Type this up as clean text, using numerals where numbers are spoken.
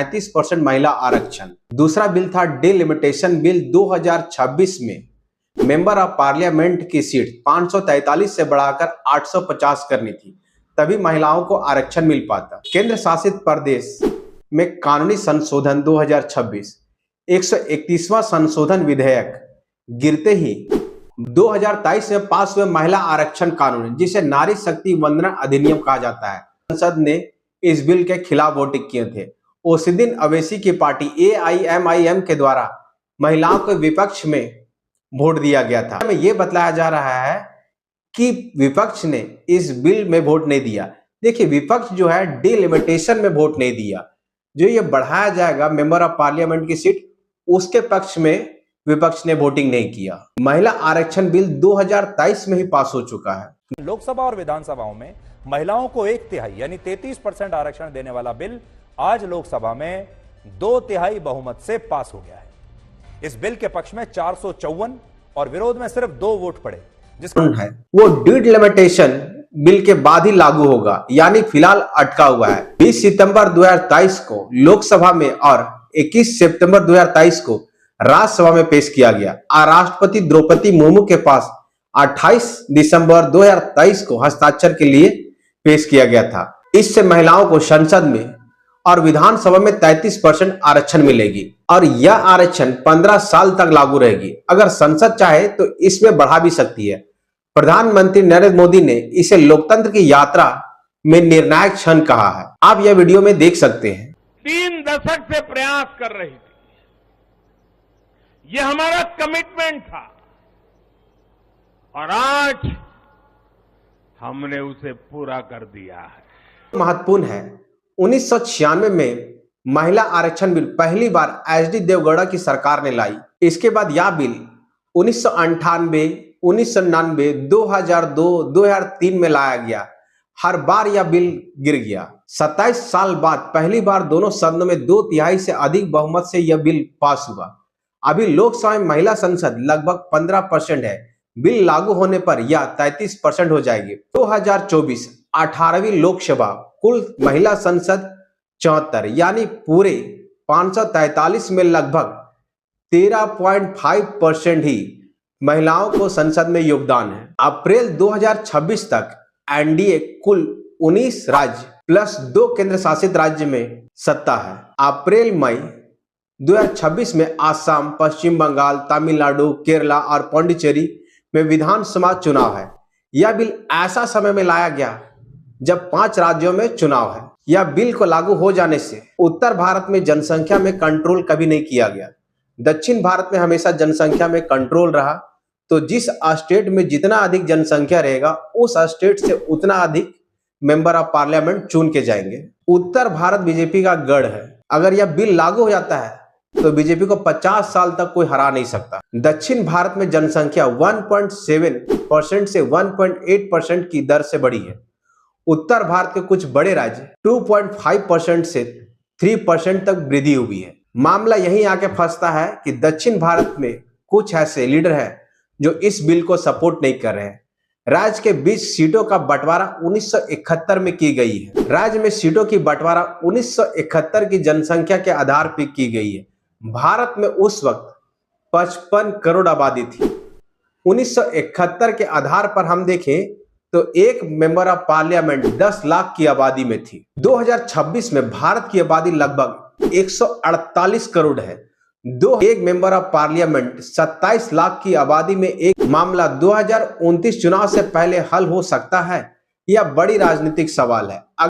33% महिला आरक्षण। दूसरा बिल था डिलिमिटेशन बिल 2026 में मेंबर ऑफ पार्लियामेंट की सीट 543 से बढ़ाकर 850 करनी थी, तभी महिलाओं को आरक्षण मिल पाता। केंद्र शासित प्रदेश में कानूनी संशोधन 2026 131वां संशोधन विधेयक गिरते ही 2023 में पास हुए महिला आरक्षण कानून, जिसे नारी शक्ति वंदना अधिनियम कहा जाता है, संसद ने इस बिल के खिलाफ वोटिंग किए थे। उस दिन अवैसी की पार्टी AIMIM के द्वारा महिलाओं के विपक्ष में वोट दिया गया था। हमें यह बतलाया जा रहा है कि विपक्ष ने इस बिल में वोट नहीं दिया। देखिए, विपक्ष जो है डिलिमिटेशन में वोट नहीं दिया। जो ये बढ़ाया जाएगा मेंबर ऑफ पार्लियामेंट की सीट, उसके पक्ष में विपक्ष ने वोटिंग नहीं किया। महिला आरक्षण बिल 2023 में ही पास हो चुका है। लोकसभा और विधानसभाओं में महिलाओं को 1/3 यानी 33% आरक्षण देने वाला बिल आज लोकसभा में 2/3 बहुमत से पास हो गया है। इस बिल के पक्ष में 454 और विरोध में सिर्फ 2 वोट पड़े, जिसका है वो डिलिमिटेशन बिल के बाद ही लागू होगा, यानी फिलहाल अटका हुआ है। 20 सितंबर 2023 को लोकसभा में और 21 सितंबर 2023 को राज्यसभा में पेश किया गया। राष्ट्रपति द्रौपदी मुर्मू के पास 28 दिसंबर 2023 को हस्ताक्षर के लिए पेश किया गया था। इससे महिलाओं को संसद में और विधानसभा में 33% आरक्षण मिलेगी और यह आरक्षण 15 साल तक लागू रहेगी। अगर संसद चाहे तो इसमें बढ़ा भी सकती है। प्रधानमंत्री नरेंद्र मोदी ने इसे लोकतंत्र की यात्रा में निर्णायक क्षण कहा है। आप यह वीडियो में देख सकते हैं। 3 दशक से प्रयास कर रही थी, यह हमारा कमिटमेंट था और आज हमने उसे पूरा कर दिया है। महत्वपूर्ण है, 1996 में महिला आरक्षण बिल पहली बार HD देवगौड़ा की सरकार ने लाई। इसके बाद यह बिल 1998, 1999, 2002, 2003 में लाया गया। हर बार यह बिल गिर गया। 27 साल बाद पहली बार दोनों सदनों में 2/3 से अधिक बहुमत से यह बिल पास हुआ। अभी लोकसभा में महिला संसद लगभग 15% है। बिल लागू होने पर यह 33% हो जाएगी। 2024 18वीं लोकसभा कुल महिला संसद 74 यानी पूरे 543 में लगभग 13.5% ही महिलाओं को संसद में योगदान है। अप्रैल 2026 तक NDA कुल 19 राज्य प्लस 2 केंद्र शासित राज्य में सत्ता है। अप्रैल मई 2026 में आसाम, पश्चिम बंगाल, तमिलनाडु, केरला और पांडिचेरी में विधानसभा चुनाव है। यह बिल ऐसा समय में लाया गया जब 5 राज्यों में चुनाव है। यह बिल को लागू हो जाने से उत्तर भारत में जनसंख्या में कंट्रोल कभी नहीं किया गया। दक्षिण भारत में हमेशा जनसंख्या में कंट्रोल रहा। तो जिस स्टेट में जितना अधिक जनसंख्या रहेगा, उस स्टेट से उतना अधिक मेंबर ऑफ पार्लियामेंट चुन के जाएंगे। उत्तर भारत बीजेपी का गढ़ है। अगर यह बिल लागू हो जाता है तो बीजेपी को 50 साल तक कोई हरा नहीं सकता। दक्षिण भारत में जनसंख्या 1.7% से 1.8% की दर से बढ़ी है। उत्तर भारत के कुछ बड़े राज्य 2.5% से 3% तक वृद्धि हुई है। मामला यहीं आके फंसता है कि दक्षिण भारत में कुछ ऐसे लीडर हैं जो इस बिल को सपोर्ट नहीं कर रहे हैं। राज्य के 20 सीटों का बंटवारा 1971 में की गई है। राज्य में सीटों की बंटवारा 1971 की जनसंख्या के आधार पर की गई है। भारत में उस वक्त 55 करोड़ आबादी थी। 1971 के आधार पर हम देखें तो एक मेंबर ऑफ पार्लियामेंट 10 लाख की आबादी में थी। 2026 में भारत की आबादी लगभग 148 करोड़ है। एक मेंबर ऑफ पार्लियामेंट 27 लाख की आबादी में एक मामला 2029 चुनाव से पहले हल हो सकता है? यह बड़ी राजनीतिक सवाल है।